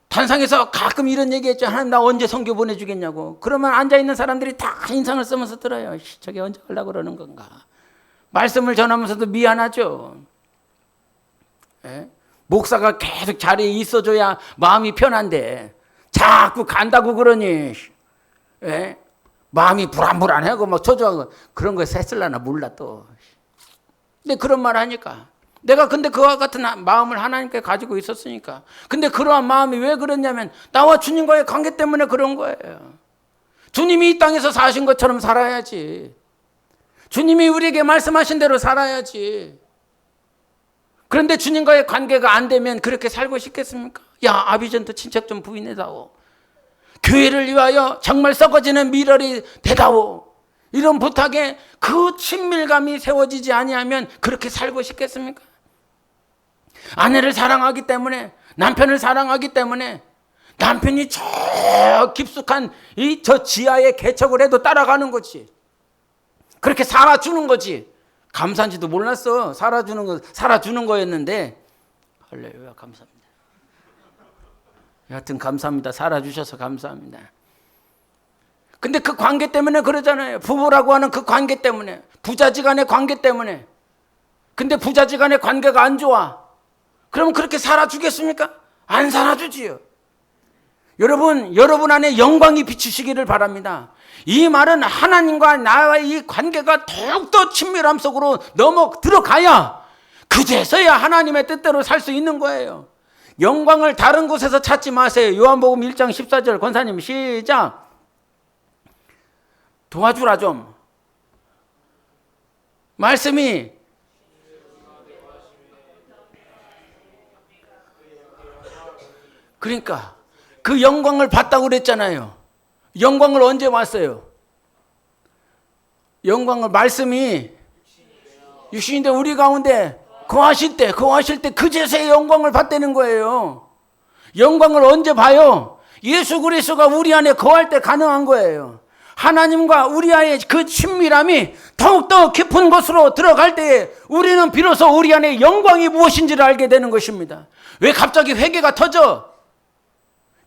단상에서 가끔 이런 얘기했죠. 하나님 나 언제 선교 보내주겠냐고. 그러면 앉아있는 사람들이 다 인상을 쓰면서 들어요. 저게 언제 가려고 그러는 건가. 말씀을 전하면서도 미안하죠. 예? 목사가 계속 자리에 있어줘야 마음이 편한데 자꾸 간다고 그러니 예? 마음이 불안불안하고 막 초조하고 그런 거 셌을라나 몰라 또. 근데 그런 말 하니까 내가 근데 그와 같은 마음을 하나님께 가지고 있었으니까. 근데 그러한 마음이 왜 그러냐면 나와 주님과의 관계 때문에 그런 거예요. 주님이 이 땅에서 사신 것처럼 살아야지. 주님이 우리에게 말씀하신 대로 살아야지. 그런데 주님과의 관계가 안 되면 그렇게 살고 싶겠습니까? 야, 아비전도 친척 좀 부인해다오. 교회를 위하여 정말 썩어지는 미랄이 되다오. 이런 부탁에 그 친밀감이 세워지지 아니하면 그렇게 살고 싶겠습니까? 아내를 사랑하기 때문에, 남편을 사랑하기 때문에 남편이 저 깊숙한 이 저 지하에 개척을 해도 따라가는 거지. 그렇게 살아주는 거지. 감사한지도 몰랐어. 살아주는 거였는데. 할렐루야, 감사합니다. 여하튼 감사합니다. 살아주셔서 감사합니다. 근데 그 관계 때문에 그러잖아요. 부부라고 하는 그 관계 때문에, 부자지간의 관계 때문에. 근데 부자지간의 관계가 안 좋아. 그럼 그렇게 살아주겠습니까? 안 살아주지요. 여러분 안에 영광이 비추시기를 바랍니다. 이 말은 하나님과 나와의 이 관계가 더욱더 친밀함 속으로 들어가야 그제서야 하나님의 뜻대로 살 수 있는 거예요. 영광을 다른 곳에서 찾지 마세요. 요한복음 1장 14절 권사님 시작. 도와주라 좀. 말씀이 그러니까 그 영광을 봤다고 그랬잖아요. 영광을 언제 봤어요? 영광을 말씀이 육신인데 우리 가운데 거하실 때 그제서야 영광을 봤다는 거예요. 영광을 언제 봐요? 예수 그리스도가 우리 안에 거할 때 가능한 거예요. 하나님과 우리와의 그 친밀함이 더욱더 깊은 곳으로 들어갈 때에 우리는 비로소 우리 안에 영광이 무엇인지를 알게 되는 것입니다. 왜 갑자기 회개가 터져?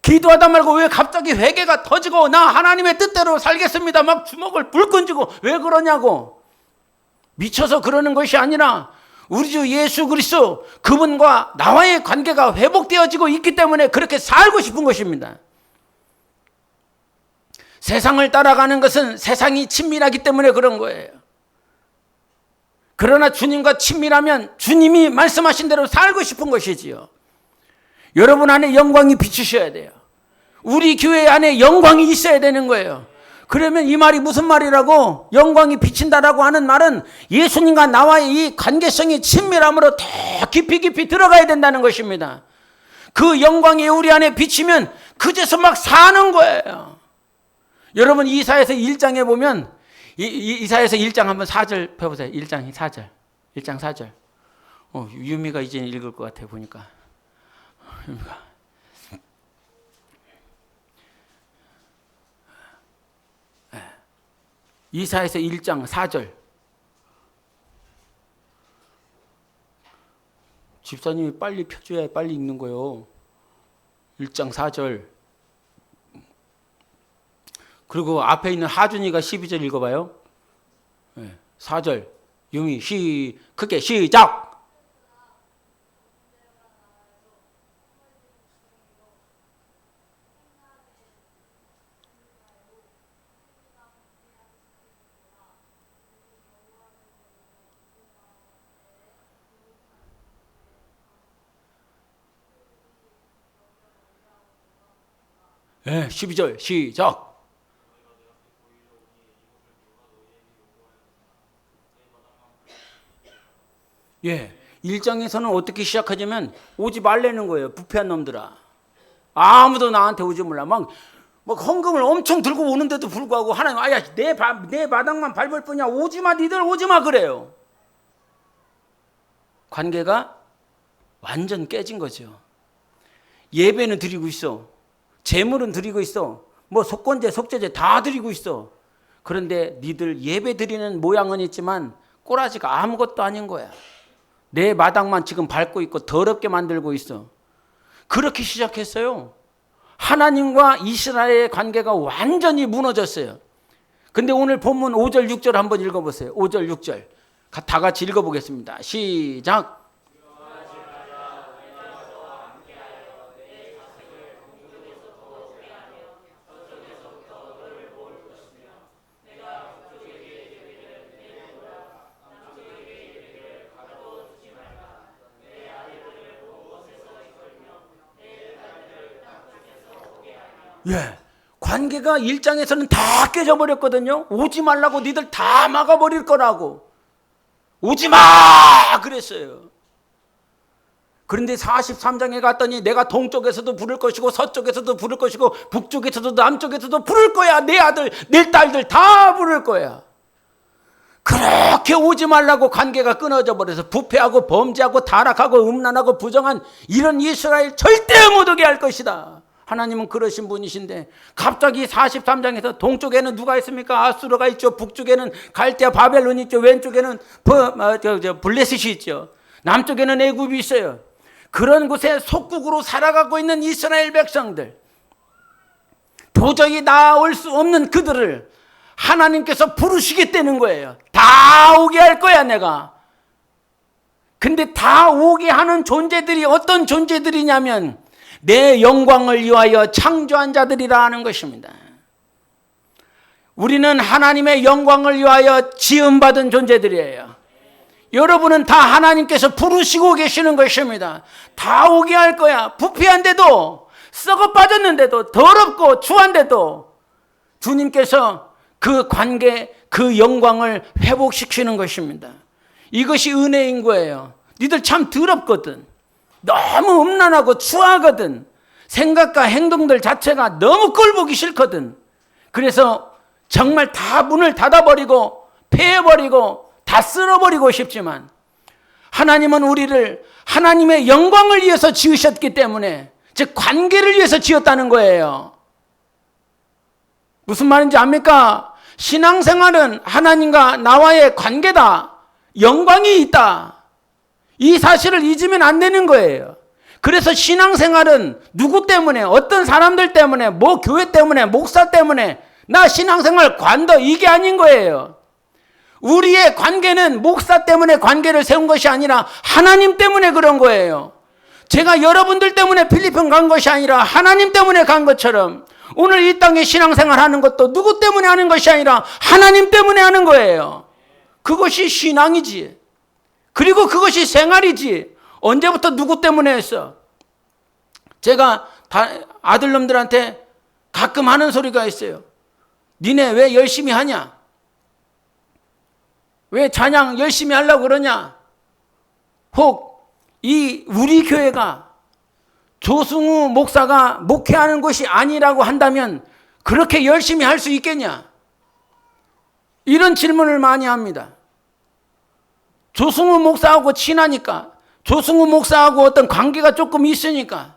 기도하다 말고 왜 갑자기 회개가 터지고 나 하나님의 뜻대로 살겠습니다 막 주먹을 불끈 쥐고 왜 그러냐고. 미쳐서 그러는 것이 아니라 우리 주 예수 그리스도 그분과 나와의 관계가 회복되어지고 있기 때문에 그렇게 살고 싶은 것입니다. 세상을 따라가는 것은 세상이 친밀하기 때문에 그런 거예요. 그러나 주님과 친밀하면 주님이 말씀하신 대로 살고 싶은 것이지요. 여러분 안에 영광이 비추셔야 돼요. 우리 교회 안에 영광이 있어야 되는 거예요. 그러면 이 말이 무슨 말이라고? 영광이 비친다라고 하는 말은 예수님과 나와의 이 관계성이 친밀함으로 더 깊이 들어가야 된다는 것입니다. 그 영광이 우리 안에 비치면 그제서 막 사는 거예요. 여러분 이사야서 1장에 보면 이사야서 1장 한번 4절 펴보세요. 1장 4절. 1장 4절. 유미가 이제 읽을 것 같아 보니까. 유미가. 이사야서 1장 4절. 집사님이 빨리 펴줘야 빨리 읽는 거예요. 1장 4절. 그리고 앞에 있는 하준이가 12절 읽어봐요. 4절. 유미 크게 시작. 네, 12절 시작. 예, 1장에서는 어떻게 시작하냐면 오지 말라는 거예요. 부패한 놈들아. 아무도 나한테 오지 말라. 막 헌금을 엄청 들고 오는데도 불구하고 하나님 아야 내 마당만 밟을 뿐이야. 오지마 니들 오지마 그래요. 관계가 완전 깨진 거죠. 예배는 드리고 있어. 제물은 드리고 있어. 속건제 속죄제 다 드리고 있어. 그런데 니들 예배 드리는 모양은 있지만 꼬라지가 아무것도 아닌 거야. 내 마당만 지금 밟고 있고 더럽게 만들고 있어. 그렇게 시작했어요. 하나님과 이스라엘의 관계가 완전히 무너졌어요. 근데 오늘 본문 5절 6절 한번 읽어보세요. 5절 6절 다 같이 읽어보겠습니다. 시작. 예. 관계가 1장에서는 다 깨져버렸거든요. 오지 말라고 니들 다 막아버릴 거라고. 오지 마! 그랬어요. 그런데 43장에 갔더니 내가 동쪽에서도 부를 것이고 서쪽에서도 부를 것이고 북쪽에서도 남쪽에서도 부를 거야. 내 아들, 내 딸들 다 부를 거야. 그렇게 오지 말라고 관계가 끊어져 버려서 부패하고 범죄하고 타락하고 음란하고 부정한 이런 이스라엘 절대 못 오게 할 것이다. 하나님은 그러신 분이신데 갑자기 43장에서 동쪽에는 누가 있습니까? 아수르가 있죠. 북쪽에는 갈대아 바벨론이 있죠. 왼쪽에는 블레셋이 있죠. 남쪽에는 애굽이 있어요. 그런 곳에 속국으로 살아가고 있는 이스라엘 백성들, 도저히 나올 수 없는 그들을 하나님께서 부르시겠다는 거예요. 다 오게 할 거야 내가. 근데 다 오게 하는 존재들이 어떤 존재들이냐면 내 영광을 위하여 창조한 자들이라 하는 것입니다. 우리는 하나님의 영광을 위하여 지음받은 존재들이에요. 여러분은 다 하나님께서 부르시고 계시는 것입니다. 다 오게 할 거야. 부패한데도, 썩어 빠졌는데도, 더럽고 추한데도 주님께서 그 관계, 그 영광을 회복시키는 것입니다. 이것이 은혜인 거예요. 니들 참 더럽거든. 너무 음란하고 추하거든. 생각과 행동들 자체가 너무 꼴보기 싫거든. 그래서 정말 다 문을 닫아버리고 패해버리고 다 쓸어버리고 싶지만 하나님은 우리를 하나님의 영광을 위해서 지으셨기 때문에, 즉 관계를 위해서 지었다는 거예요. 무슨 말인지 압니까? 신앙생활은 하나님과 나와의 관계다. 영광이 있다. 이 사실을 잊으면 안 되는 거예요. 그래서 신앙생활은 누구 때문에, 어떤 사람들 때문에, 뭐 교회 때문에, 목사 때문에 나 신앙생활 관둬, 이게 아닌 거예요. 우리의 관계는 목사 때문에 관계를 세운 것이 아니라 하나님 때문에 그런 거예요. 제가 여러분들 때문에 필리핀 간 것이 아니라 하나님 때문에 간 것처럼 오늘 이 땅에 신앙생활 하는 것도 누구 때문에 하는 것이 아니라 하나님 때문에 하는 거예요. 그것이 신앙이지. 그리고 그것이 생활이지. 언제부터 누구 때문에 했어? 제가 아들놈들한테 가끔 하는 소리가 있어요. 니네 왜 열심히 하냐? 왜 찬양 열심히 하려고 그러냐? 혹 우리 교회가 조승우 목사가 목회하는 것이 아니라고 한다면 그렇게 열심히 할 수 있겠냐? 이런 질문을 많이 합니다. 조승우 목사하고 친하니까, 조승우 목사하고 어떤 관계가 조금 있으니까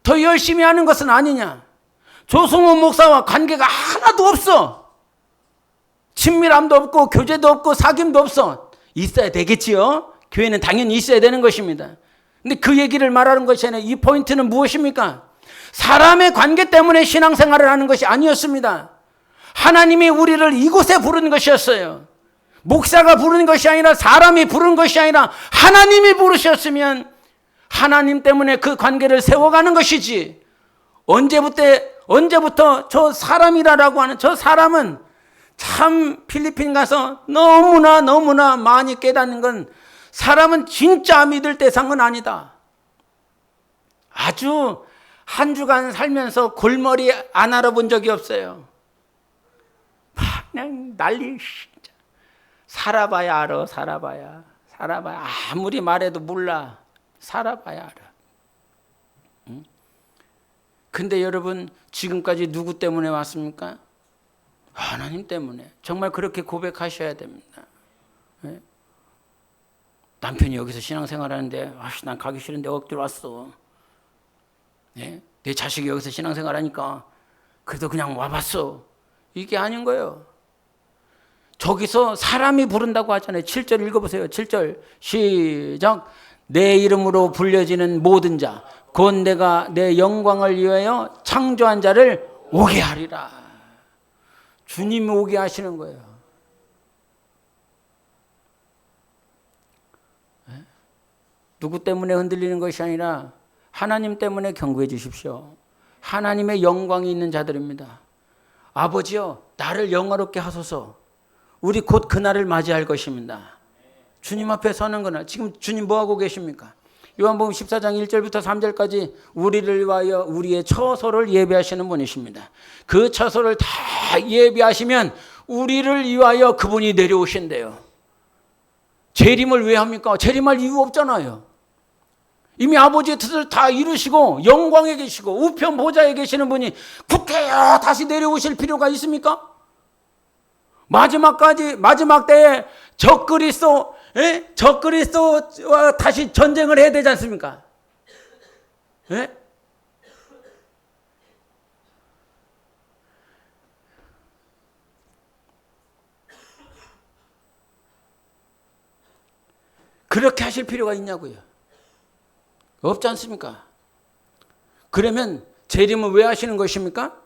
더 열심히 하는 것은 아니냐? 조승우 목사와 관계가 하나도 없어. 친밀함도 없고 교제도 없고 사귐도 없어. 있어야 되겠지요. 교회는 당연히 있어야 되는 것입니다. 근데 그 얘기를 말하는 것이 아니라 이 포인트는 무엇입니까? 사람의 관계 때문에 신앙생활을 하는 것이 아니었습니다. 하나님이 우리를 이곳에 부른 것이었어요. 목사가 부른 것이 아니라, 사람이 부른 것이 아니라 하나님이 부르셨으면 하나님 때문에 그 관계를 세워가는 것이지, 언제부터 저 사람이라고 하는 저 사람은 참 필리핀 가서 너무나 많이 깨닫는 건, 사람은 진짜 믿을 대상은 아니다. 아주 한 주간 살면서 골머리 안 알아본 적이 없어요. 그냥 난리. 살아봐야 알아. 살아봐야 아무리 말해도 몰라. 살아봐야 알아. 응? 근데 여러분, 지금까지 누구 때문에 왔습니까? 하나님 때문에. 정말 그렇게 고백하셔야 됩니다. 네? 남편이 여기서 신앙생활하는데 난 가기 싫은데 억지로 왔어. 네? 내 자식이 여기서 신앙생활하니까 그래도 그냥 와봤어. 이게 아닌 거예요. 저기서 사람이 부른다고 하잖아요. 7절 읽어보세요. 7절 시작. 내 이름으로 불려지는 모든 자 곧 내가 내 영광을 위하여 창조한 자를 오게 하리라. 주님이 오게 하시는 거예요. 누구 때문에 흔들리는 것이 아니라 하나님 때문에 경고해 주십시오. 하나님의 영광이 있는 자들입니다. 아버지여, 나를 영화롭게 하소서. 우리 곧 그날을 맞이할 것입니다. 주님 앞에 서는 거나, 지금 주님 뭐 하고 계십니까? 요한복음 14장 1절부터 3절까지 우리를 위하여 우리의 처소를 예비하시는 분이십니다. 그 처소를 다 예비하시면 우리를 위하여 그분이 내려오신대요. 재림을 왜 합니까? 재림할 이유 없잖아요. 이미 아버지의 뜻을 다 이루시고 영광에 계시고 우편 보좌에 계시는 분이 굳게요 다시 내려오실 필요가 있습니까? 마지막 때에 적그리스도와 다시 전쟁을 해야 되지 않습니까? 예? 그렇게 하실 필요가 있냐고요. 없지 않습니까? 그러면 재림을 왜 하시는 것입니까?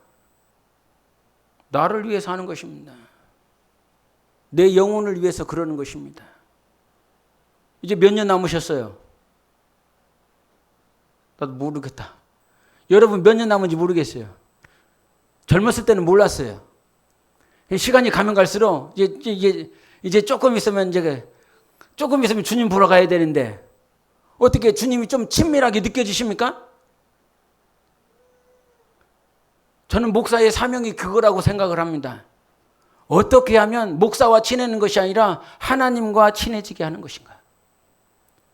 나를 위해서 하는 것입니다. 내 영혼을 위해서 그러는 것입니다. 이제 몇 년 남으셨어요? 나도 모르겠다. 여러분 몇 년 남은지 모르겠어요. 젊었을 때는 몰랐어요. 시간이 가면 갈수록 이제 조금 있으면 주님 보러 가야 되는데 어떻게 주님이 좀 친밀하게 느껴지십니까? 저는 목사의 사명이 그거라고 생각을 합니다. 어떻게 하면 목사와 지내는 것이 아니라 하나님과 친해지게 하는 것인가?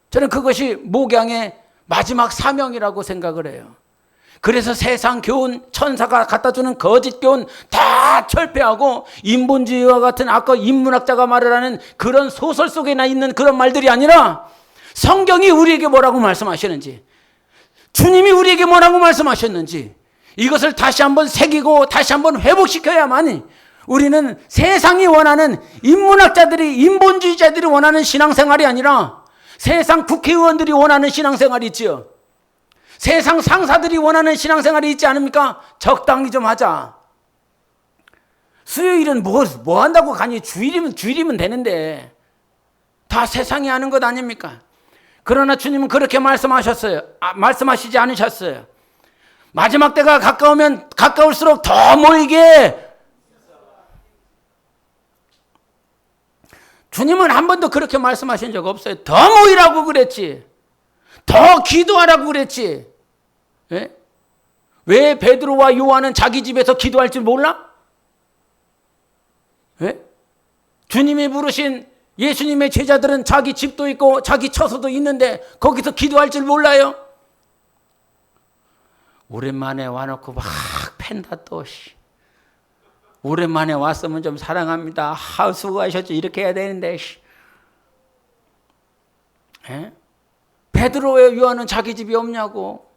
저는 그것이 목양의 마지막 사명이라고 생각을 해요. 그래서 세상 교훈, 천사가 갖다주는 거짓 교훈 다 철폐하고 인본주의와 같은 아까 인문학자가 말을 하는 그런 소설 속에나 있는 그런 말들이 아니라 성경이 우리에게 뭐라고 말씀하시는지, 주님이 우리에게 뭐라고 말씀하셨는지 이것을 다시 한번 새기고 다시 한번 회복시켜야만이 우리는 세상이 원하는 인본주의자들이 원하는 신앙생활이 아니라 세상 국회의원들이 원하는 신앙생활이 있지요. 세상 상사들이 원하는 신앙생활이 있지 않습니까? 적당히 좀 하자. 수요일은 뭐 한다고 가니 주일이면 되는데 다 세상이 하는 것 아닙니까? 그러나 주님은 그렇게 말씀하셨어요. 말씀하시지 않으셨어요. 마지막 때가 가까우면 가까울수록 더 모이게. 주님은 한 번도 그렇게 말씀하신 적 없어요. 더 모이라고 그랬지. 더 기도하라고 그랬지. 예? 왜 베드로와 요한은 자기 집에서 기도할 줄 몰라? 예? 주님이 부르신 예수님의 제자들은 자기 집도 있고 자기 처소도 있는데 거기서 기도할 줄 몰라요? 오랜만에 와놓고 막 팬다 또. 오랜만에 왔으면 좀 사랑합니다. 수고하셨죠. 이렇게 해야 되는데. 예? 베드로와 요한은 자기 집이 없냐고.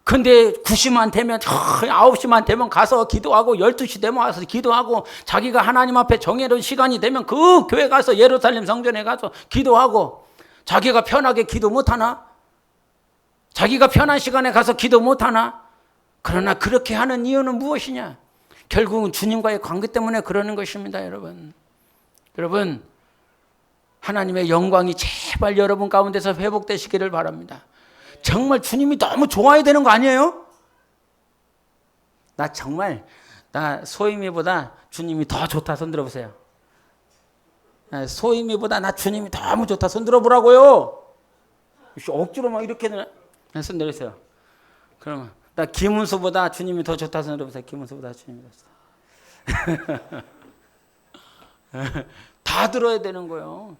근데 9시만 되면 9시만 되면 가서 기도하고 12시 되면 와서 기도하고 자기가 하나님 앞에 정해놓은 시간이 되면 그 교회 가서 예루살렘 성전에 가서 기도하고 자기가 편하게 기도 못하나? 자기가 편한 시간에 가서 기도 못하나? 그러나 그렇게 하는 이유는 무엇이냐? 결국은 주님과의 관계 때문에 그러는 것입니다. 여러분 하나님의 영광이 제발 여러분 가운데서 회복되시기를 바랍니다. 정말 주님이 너무 좋아야 되는 거 아니에요? 나 소임이보다 주님이 더 좋다. 손 들어보세요. 소임이보다 나 주님이 너무 좋다. 손 들어보라고요. 억지로 막 이렇게 손 내리세요. 그러면 나 김은수보다 주님이 더 좋다. 손 들어보세요. 김은수보다 주님이 더 좋다. 다 들어야 되는 거예요.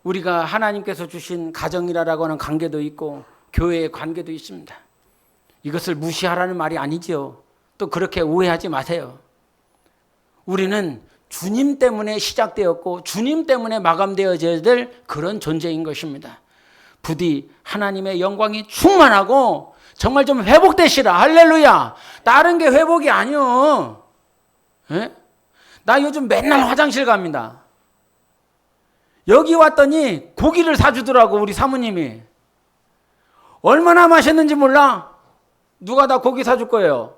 우리가 하나님께서 주신 가정이라고 하는 관계도 있고 교회의 관계도 있습니다. 이것을 무시하라는 말이 아니죠. 또 그렇게 오해하지 마세요. 우리는 주님 때문에 시작되었고 주님 때문에 마감되어져야 될 그런 존재인 것입니다. 부디 하나님의 영광이 충만하고 정말 좀 회복되시라. 할렐루야. 다른 게 회복이 아니요. 예? 나 요즘 맨날 화장실 갑니다. 여기 왔더니 고기를 사주더라고. 우리 사모님이. 얼마나 맛있는지 몰라. 누가 다 고기 사줄 거예요?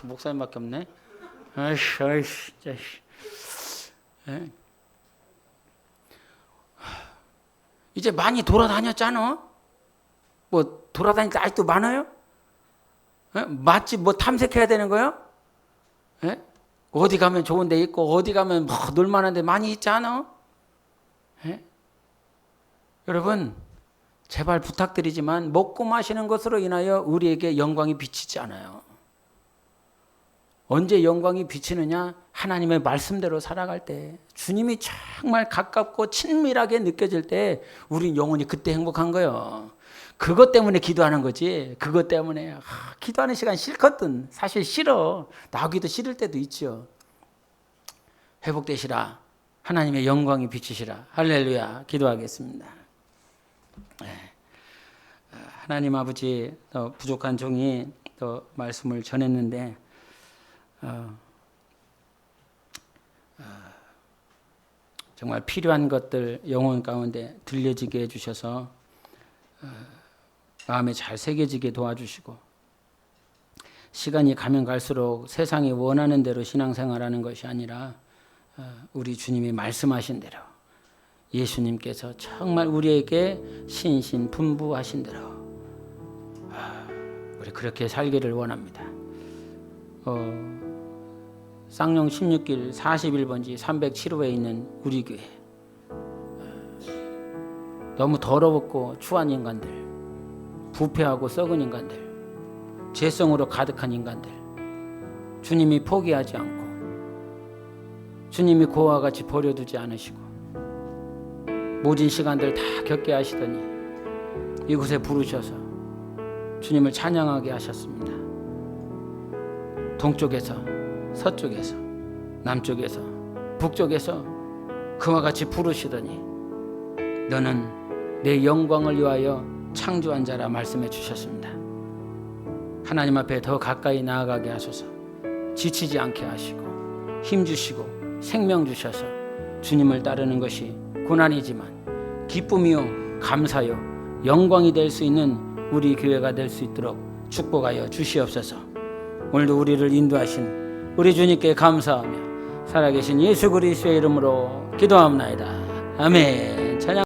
목사님밖에 없네. 진짜. 예? 이제 많이 돌아다녔잖아. 뭐 돌아다닐 때 아직도 많아요? 예? 맛집 뭐 탐색해야 되는 거예요? 예? 어디 가면 좋은 데 있고 어디 가면 놀만한 데 많이 있지 않아? 예? 여러분 제발 부탁드리지만 먹고 마시는 것으로 인하여 우리에게 영광이 비치지 않아요. 언제 영광이 비치느냐? 하나님의 말씀대로 살아갈 때, 주님이 정말 가깝고 친밀하게 느껴질 때 우리 영혼이 그때 행복한 거예요. 그것 때문에 기도하는 거지. 그것 때문에 기도하는 시간 싫거든. 사실 싫어. 나오기도 싫을 때도 있죠. 회복되시라. 하나님의 영광이 비치시라. 할렐루야. 기도하겠습니다. 하나님 아버지, 또 부족한 종이 또 말씀을 전했는데 정말 필요한 것들 영혼 가운데 들려지게 해주셔서 마음에 잘 새겨지게 도와주시고, 시간이 가면 갈수록 세상이 원하는 대로 신앙생활하는 것이 아니라 우리 주님이 말씀하신 대로, 예수님께서 정말 우리에게 신신분부하신 대로 우리 그렇게 살기를 원합니다. 쌍용 16길 41번지 307호에 있는 우리 교회, 너무 더럽고 추한 인간들, 부패하고 썩은 인간들, 죄성으로 가득한 인간들, 주님이 포기하지 않고 주님이 고와 같이 버려두지 않으시고 모진 시간들 다 겪게 하시더니 이곳에 부르셔서 주님을 찬양하게 하셨습니다. 동쪽에서 서쪽에서 남쪽에서 북쪽에서 그와 같이 부르시더니 너는 내 영광을 위하여 창조한 자라 말씀해 주셨습니다. 하나님 앞에 더 가까이 나아가게 하소서. 지치지 않게 하시고 힘 주시고 생명 주셔서 주님을 따르는 것이 고난이지만 기쁨이요 감사요 영광이 될 수 있는 우리 교회가 될 수 있도록 축복하여 주시옵소서. 오늘도 우리를 인도하신 우리 주님께 감사하며 살아계신 예수 그리스도의 이름으로 기도합나이다. 아멘.